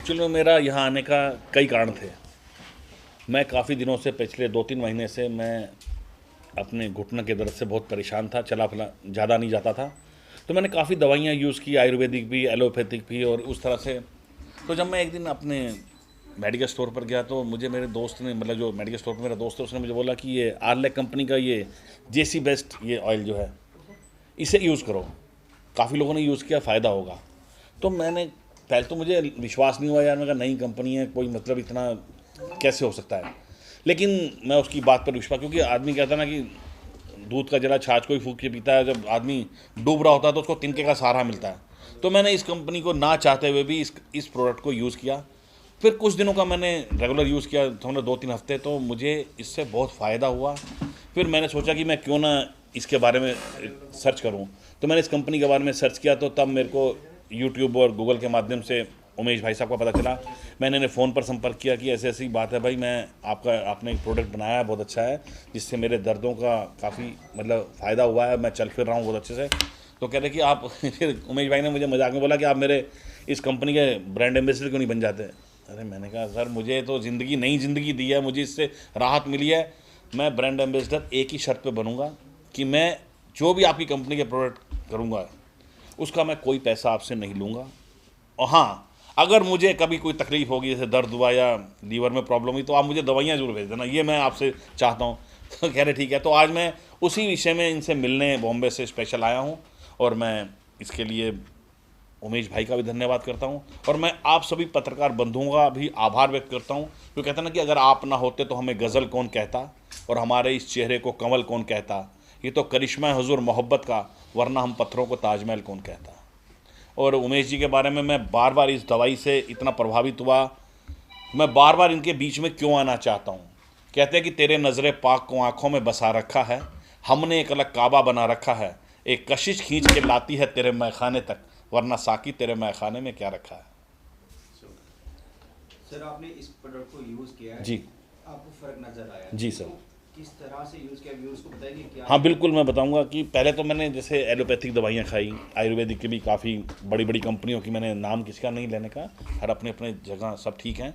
Actually में मेरा यहाँ आने का कई कारण थे। मैं काफ़ी दिनों से, पिछले 2-3 महीने से मैं अपने घुटने के दर्द से बहुत परेशान था, चला फिरा ज़्यादा नहीं जाता था। तो मैंने काफ़ी दवाइयाँ यूज़ की, आयुर्वेदिक भी, एलोपैथिक भी, और उस तरह से। तो जब मैं एक दिन अपने मेडिकल स्टोर पर गया तो मुझे मेरे दोस्त ने, मतलब जो मेडिकल स्टोर पर मेरा दोस्त है, उसने मुझे बोला कि ये आर्लेक कंपनी का ये जेसी बेस्ट ये ऑयल जो है, इसे यूज़ करो। काफ़ी लोगों ने यूज़ किया, फ़ायदा होगा। तो मैंने, पहले तो मुझे विश्वास नहीं हुआ यार, मैं कहा नई कंपनी है, कोई मतलब इतना कैसे हो सकता है। लेकिन मैं उसकी बात पर विश्वास, क्योंकि आदमी कहता है ना कि दूध का जला छाछ कोई फूंक के पीता है, जब आदमी डूब रहा होता है तो उसको तिनके का सहारा मिलता है। तो मैंने इस कंपनी को ना चाहते हुए भी इस प्रोडक्ट को यूज़ किया। फिर कुछ दिनों का मैंने रेगुलर यूज़ किया, समझो 2-3 हफ्ते, तो मुझे इससे बहुत फ़ायदा हुआ। फिर मैंने सोचा कि मैं क्यों ना इसके बारे में सर्च करूं। तो मैंने इस कंपनी के बारे में सर्च किया, तो तब मेरे को यूट्यूब और गूगल के माध्यम से उमेश भाई साहब का पता चला। मैंने इन्हें फ़ोन पर संपर्क किया कि ऐसी ऐसी बात है भाई, मैं आपने एक प्रोडक्ट बनाया है, बहुत अच्छा है, जिससे मेरे दर्दों का काफ़ी मतलब फ़ायदा हुआ है, मैं चल फिर रहा हूँ बहुत अच्छे से। तो कह रहे कि आप फिर उमेश भाई ने मुझे मजाक में बोला कि आप मेरे इस कंपनी के ब्रांड एम्बेसडर क्यों नहीं बन जाते। अरे मैंने कहा सर, मुझे तो ज़िंदगी, नई ज़िंदगी दी है, मुझे इससे राहत मिली है। मैं ब्रांड एम्बेसडर एक ही शर्त पे बनूंगा कि मैं जो भी आपकी कंपनी के प्रोडक्ट करूंगा उसका मैं कोई पैसा आपसे नहीं लूँगा। और हाँ, अगर मुझे कभी कोई तकलीफ़ होगी, जैसे दर्द हुआ या लीवर में प्रॉब्लम हुई, तो आप मुझे दवाइयाँ ज़रूर भेज देना, ये मैं आपसे चाहता हूँ। तो कह रहे ठीक है। तो आज मैं उसी विषय में इनसे मिलने बॉम्बे से स्पेशल आया हूँ, और मैं इसके लिए उमेश भाई का भी धन्यवाद करता हूं, और मैं आप सभी पत्रकार बंधुओं का भी आभार व्यक्त करता हूं, जो कहते हैं ना कि अगर आप ना होते तो हमें गज़ल कौन कहता, और हमारे इस चेहरे को कंवल कौन कहता, ये तो करिश्मा हुजूर मोहब्बत का, वरना हम पत्थरों को ताजमहल कौन कहता। और उमेश जी के बारे में मैं बार बार इस दवाई से इतना प्रभावित हुआ, मैं बार बार इनके बीच में क्यों आना चाहता हूँ। कहते हैं कि तेरे नज़रे पाक को आँखों में बसा रखा है, हमने एक अलग काबा बना रखा है, एक कशिश खींच के लाती है तेरे मैखाने तक, वरना साकी तेरे मैखाने में क्या रखा है। सर, आपने इस प्रोडक्ट को यूज़ किया है जी आपको फ़र्क नज़र आया? जी सर। तो किस तरह से यूज़ किया, व्यूअर्स को बताएंगे क्या? हाँ बिल्कुल, मैं बताऊंगा कि पहले तो मैंने जैसे एलोपैथिक दवाइयाँ खाई, आयुर्वेदिक की भी काफ़ी बड़ी बड़ी कंपनियों की, मैंने नाम किसी का नहीं लेने का, हर अपने अपने जगह सब ठीक हैं।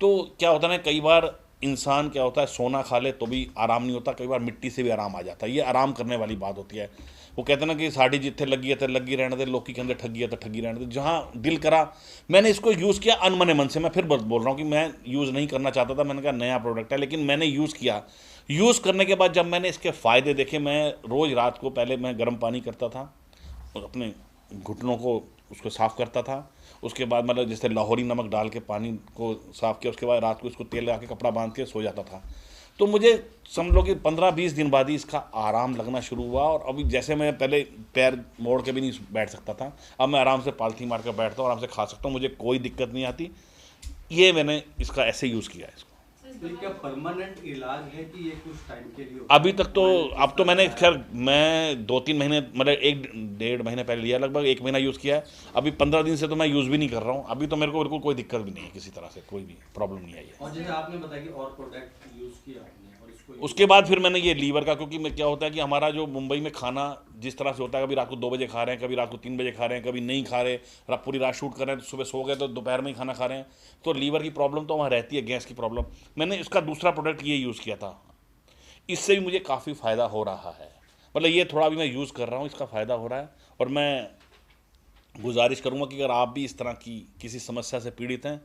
तो क्या होता है ना, कई बार इंसान क्या होता है, सोना खा ले तो भी आराम नहीं होता, कई बार मिट्टी से भी आराम आ जाता है, ये आराम करने वाली बात होती है। वो कहते हैं ना कि साड़ी जिथे लगी है तो लगी रहने दे, लोकी के अंदर ठगी है तो ठगी रहने दे, जहाँ दिल करा। मैंने इसको यूज़ किया अनमने मन से, मैं फिर बोल रहा हूँ कि मैं यूज़ नहीं करना चाहता था, मैंने कहा नया प्रोडक्ट है, लेकिन मैंने यूज़ किया। यूज़ करने के बाद जब मैंने इसके फ़ायदे देखे, मैं रोज़ रात को पहले मैं गर्म पानी करता था और अपने घुटनों को उसको साफ़ करता था। उसके बाद मतलब जैसे लाहौरी नमक डाल के पानी को साफ़ किया, उसके बाद रात को इसको तेल लगा के कपड़ा बांध के सो जाता था। तो मुझे समझ लो कि 15-20 दिन बाद ही इसका आराम लगना शुरू हुआ, और अभी जैसे मैं पहले पैर मोड़ के भी नहीं बैठ सकता था, अब मैं आराम से पालथी मार कर बैठता हूँ, आराम से खा सकता हूँ, मुझे कोई दिक्कत नहीं आती। ये मैंने इसका ऐसे यूज़ किया है इसको। तो ये क्या परमानेंट इलाज है कि ये कुछ टाइम के लिए अभी तक तो, अब तो मैंने खैर, मैं 2-3 महीने, मतलब 1-1.5 महीने पहले लिया, लगभग 1 महीना यूज़ किया है। अभी 15 दिन से तो मैं यूज़ भी नहीं कर रहा हूँ। अभी तो मेरे को बिल्कुल कोई दिक्कत भी नहीं है, किसी तरह से कोई भी प्रॉब्लम नहीं आई है। और जैसे आपने बताया कि और प्रोडक्ट यूज़ किया आपने और इसको उसके बाद फिर मैंने ये लीवर का, क्योंकि मैं क्या होता है कि हमारा जो मुंबई में खाना जिस तरह से होता है, कभी रात को 2 बजे खा रहे हैं, कभी रात को 3 बजे खा रहे हैं, कभी नहीं खा रहे, पूरी रात शूट कर रहे हैं, तो सुबह सो गए तो दोपहर में ही खाना खा रहे हैं, तो लीवर की प्रॉब्लम तो वहाँ रहती है, गैस की प्रॉब्लम। मैंने इसका दूसरा प्रोडक्ट ये यूज़ किया था, इससे भी मुझे काफ़ी फ़ायदा हो रहा है। मतलब ये थोड़ा भी मैं यूज़ कर रहा हूँ, इसका फ़ायदा हो रहा है। और मैं गुजारिश करूँगा कि अगर आप भी इस तरह की किसी समस्या से पीड़ित हैं,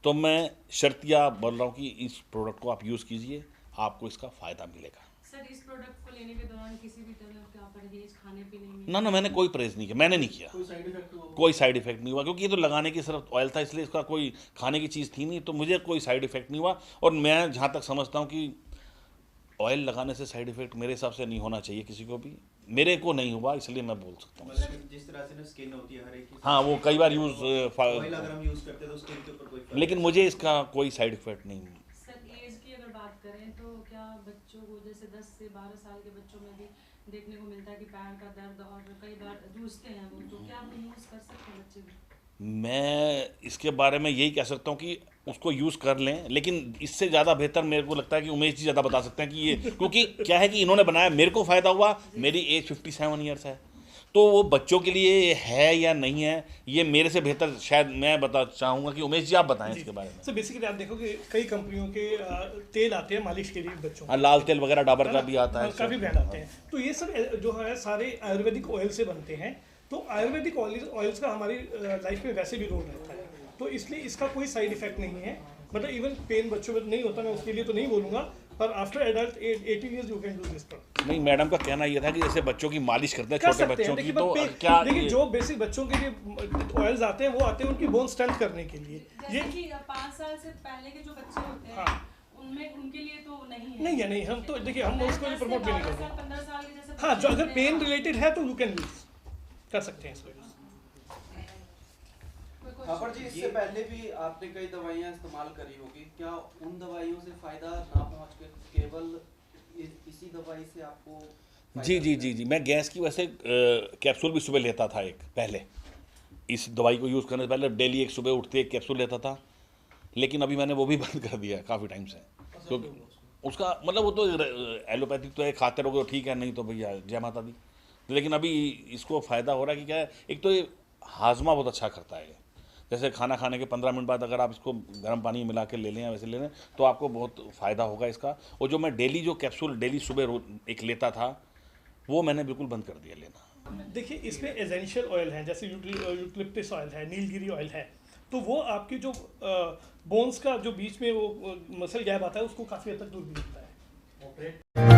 तो मैं शर्तिया बोल रहा हूँ कि इस प्रोडक्ट को आप यूज़ कीजिए, आपको इसका फ़ायदा मिलेगा। सर, इस प्रोडक्ट को लेने के दौरान किसी भी तरह का परहेज खाने पीने में? ना ना, मैंने कोई परहेज नहीं किया, मैंने नहीं किया, कोई साइड इफेक्ट हुआ? कोई साइड इफेक्ट नहीं हुआ, क्योंकि ये तो लगाने की सिर्फ ऑयल था, इसलिए इसका कोई खाने की चीज़ थी नहीं, तो मुझे कोई साइड इफेक्ट नहीं हुआ। और मैं जहाँ तक समझता हूँ कि ऑयल लगाने से साइड इफेक्ट मेरे हिसाब से नहीं होना चाहिए किसी को भी, मेरे को नहीं हुआ, इसलिए मैं बोल सकता हूँ। मतलब जिस तरह से ना स्किन होती है हर एक की, हाँ, वो कई बार यूज़ ऑयल अगर हम यूज़ करते हैं तो स्किन के ऊपर कोई फर्क लेकिन मुझे इसका कोई साइड इफेक्ट नहीं। सर, एज की अगर बात करें तो क्या बच्चों को, जैसे 10 से 12 साल के बच्चों में भी देखने को मिलता है कि पैर का दर्द और कई बार जूझते हैं वो, तो क्या आप यूज़ कर सकते हैं बच्चे भी? मैं इसके बारे में यही कह सकता हूँ कि उसको यूज़ कर लें, लेकिन इससे ज़्यादा बेहतर मेरे को लगता है कि उमेश जी ज़्यादा बता सकते हैं कि ये, क्योंकि क्या है कि इन्होंने बनाया, मेरे को फ़ायदा हुआ, मेरी एज 57 ईयर्स है, तो वो बच्चों के लिए है या नहीं है, ये मेरे से बेहतर शायद मैं बता चाहूँगा कि उमेश जी आप बताएं इसके बारे में। सर बेसिकली आप देखो कि कई कंपनियों के तेल आते हैं मालिश के लिए बच्चों हाँ, लाल तेल वगैरह डाबर का भी आता है, काफ़ी ब्रांड आते हैं। तो ये सब जो है सारे आयुर्वेदिक ऑयल से बनते हैं। तो आयुर्वेदिक ऑयल्स का हमारी लाइफ में वैसे भी रोल रहता है, तो इसलिए इसका कोई साइड इफेक्ट नहीं है। मतलब इवन पेन बच्चों में नहीं होता, मैं उसके लिए तो नहीं बोलूँगा, पर after adult 18 years you can do this. नहीं, मैडम का कहना ये था कि जैसे बच्चों की मालिश करते हैं कर छोटे सकते बच्चों हैं। की, देखिए तो क्या देखिए जो बेसिक बच्चों के लिए ऑयल्स आते हैं वो आते हैं उनकी बोन स्ट्रेंथ करने के लिए। जैसे कि 5 साल से पहले के जो बच्चे होते हैं, हाँ। उनमें उनके लिए तो नहीं है। नहीं है, नहीं, हम तो देखिए हम उसको भी प्रमोट भी नहीं करते। 15 साल के जैसे हाँ, बच्चे जो अगर होते पेन हैं, रिलेटेड है तो यू कैन यूज कर सकते हैं इसको यूज। कोई question? थापर जी, इससे पहले भी आपने कई दवाइयाँ इस्तेमाल करी होगी, क्या उन दवाइयों से फायदा ना पहुँच के केवल इसी दवाई से आपको फायदा जी जी मिला? जी जी मैं गैस की वैसे कैप्सूल भी सुबह लेता था एक पहले, इस दवाई को यूज़ करने से पहले डेली एक सुबह उठते एक कैप्सूल लेता था, लेकिन अभी मैंने वो भी बंद कर दिया है काफ़ी टाइम से। क्योंकि उसका मतलब वो तो एलोपैथिक तो है, खाते रहोगे तो ठीक है, नहीं तो भैया जय माता दी। लेकिन अभी इसको फ़ायदा हो रहा है कि क्या है, एक तो ये हाजमा बहुत अच्छा करता है। जैसे खाना खाने के 15 मिनट बाद अगर आप इसको गर्म पानी में मिला के ले लें या वैसे ले लें तो आपको बहुत फ़ायदा होगा इसका। और जो मैं डेली जो कैप्सूल डेली सुबह एक लेता था वो मैंने बिल्कुल बंद कर दिया लेना। देखिए इसमें एसेंशियल ऑयल है, जैसे यूकलिप्टस ऑयल है, नीलगिरी ऑयल है, तो वो आपकी जो बोन्स का जो बीच में वो मसल गैप आता है उसको काफ़ी हद तक दूर भी करता है।